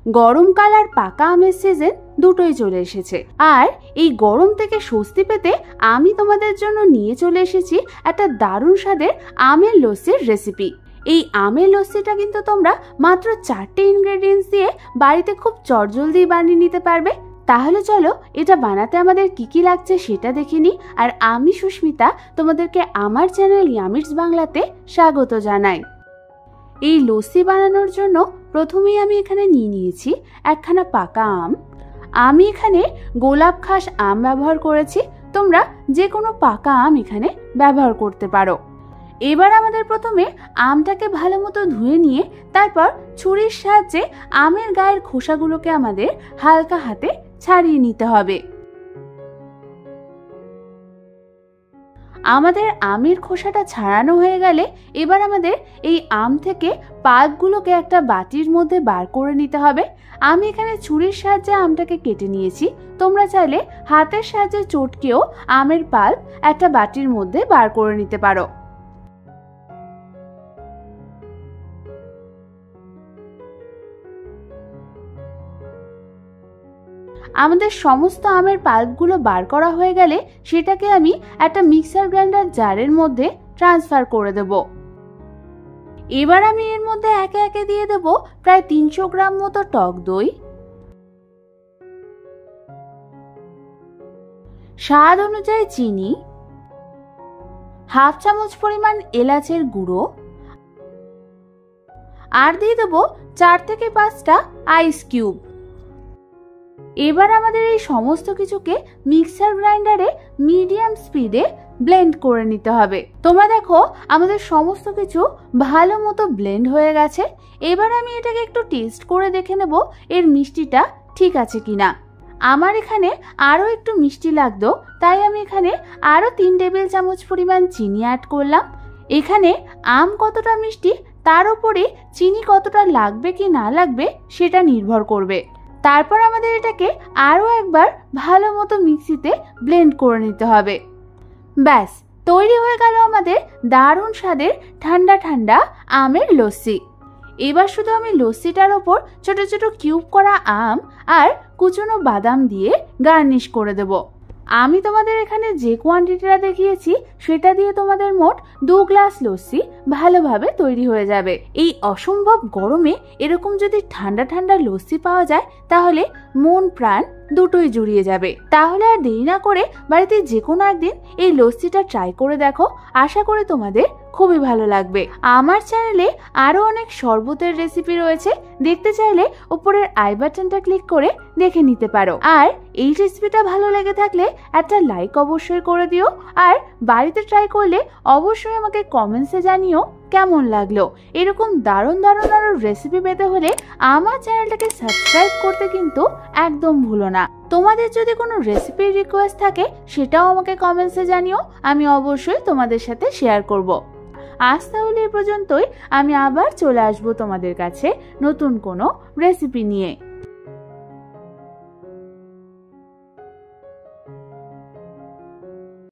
গরমকাল আর পাকা আমের সিজন দুটোই চলে এসেছে। আর এই গরম থেকে স্বস্তি পেতে আমি তোমাদের জন্য নিয়ে চলে এসেছি একটা দারুণ স্বাদের আমের লস্যির রেসিপি। এই আমের লস্যিটা কিন্তু তোমরা মাত্র 4টে ইনগ্রেডিয়েন্টস দিয়ে বাড়িতে খুব চটজলদি বানিয়ে নিতে পারবে। তাহলে চলো এটা বানাতে আমাদের কি কি লাগছে সেটা দেখে নিই। আর আমি সুস্মিতা তোমাদেরকে আমার চ্যানেল ইয়ামিটস বাংলাতে স্বাগত জানাই। এই লস্যি বানানোর জন্য প্রথমেই আমি এখানে নিয়ে নিয়েছি একখানা পাকা আম। আমি এখানে গোলাপ খাস আম ব্যবহার করেছি, তোমরা যে কোনো পাকা আম এখানে ব্যবহার করতে পারো। এবার আমাদের প্রথমে আমটাকে ভালো মতো ধুয়ে নিয়ে তারপর ছুরির সাহায্যে আমের গায়ের খোসাগুলোকে আমাদের হালকা হাতে ছাড়িয়ে নিতে হবে। আমাদের আমের খোসাটা ছাড়ানো হয়ে গেলে এবার আমাদের এই আম থেকে পাল্পগুলোকে একটা বাটির মধ্যে বার করে নিতে হবে। আমি এখানে ছুরির সাহায্যে আমটাকে কেটে নিয়েছি, তোমরা চাইলে হাতের সাহায্যে চটকেও আমের পাল্প একটা বাটির মধ্যে বার করে নিতে পারো। আমাদের সমস্ত আমের পাল্পগুলো বার করা হয়ে গেলে সেটাকে আমি একটা মিক্সার গ্রাইন্ডার জারের মধ্যে ট্রান্সফার করে দেব। এবার আমি এর মধ্যে একে একে দিয়ে দেব প্রায় 300 গ্রাম মতো টক দই, স্বাদ অনুযায়ী চিনি, হাফ চামচ পরিমাণ এলাচের গুঁড়ো, আর দিয়ে দেব 4 থেকে 5টা আইস কিউব। এবার আমাদের এই সমস্ত কিছুকে মিক্সার গ্রাইন্ডারে মিডিয়াম স্পিডে ব্লেন্ড করে নিতে হবে। তোমরা দেখো আমাদের সমস্ত কিছু ভালো মতো ব্লেন্ড হয়ে গেছে। এবার আমি এটাকে একটু টেস্ট করে দেখে নেব এর মিষ্টিটা ঠিক আছে কিনা। আমার এখানে আরও একটু মিষ্টি লাগতো, তাই আমি এখানে আরও 3 টেবিল চামচ পরিমাণ চিনি অ্যাড করলাম। এখানে আম কতটা মিষ্টি তার উপরে চিনি কতটা লাগবে কি না লাগবে সেটা নির্ভর করবে। তারপর আমাদের এটাকে আরও একবার ভালো মতো মিক্সিতে ব্লেন্ড করে নিতে হবে। ব্যাস তৈরি হয়ে গেল আমাদের দারুণ স্বাদের ঠান্ডা ঠান্ডা আমের লস্যি। এবার শুধু আমি লস্যিটার ওপর ছোট ছোট কিউব করা আম আর কুচনো বাদাম দিয়ে গার্নিশ করে দেব। আমি তোমাদের এখানে যে কোয়ান্টিটিটা দেখিয়েছি সেটা দিয়ে তোমাদের মোট 2 গ্লাস লস্যি ভালোভাবে তৈরি হয়ে যাবে। এই অসম্ভব গরমে এরকম যদি ঠান্ডা ঠান্ডা লস্যি পাওয়া যায় তাহলে মন প্রাণ দুটোই জুড়িয়ে যাবে। তাহলে আর দেরি না করে বাড়িতে যে কোনো একদিন এই লস্যিটা ট্রাই করে দেখো, আশা করি তোমাদের খুবই ভালো লাগবে। আমার চ্যানেলে আরও অনেক শরবতের রেসিপি রয়েছে, দেখতে চাইলে উপরের আই বাটনটা ক্লিক করে দেখে নিতে পারো। আর এই রেসিপিটা ভালো লেগে থাকলে একটা লাইক অবশ্যই করে দিও, আর বাড়িতে ট্রাই করলে অবশ্যই আমাকে কমেন্টসে জানিও কেমন লাগলো। এরকম দারুণ দারুণ আরো রেসিপি পেতে হলে আমার চ্যানেলটাকে সাবস্ক্রাইব করতে কিন্তু একদম ভুলো না। তোমাদের যদি কোনো রেসিপির রিকোয়েস্ট থাকে সেটাও আমাকে কমেন্টসে জানিও, আমি অবশ্যই তোমাদের সাথে শেয়ার করব। আজ তাহলে এ পর্যন্তই, আমি আবার চলে আসবো তোমাদের কাছে নতুন কোনো রেসিপি নিয়ে।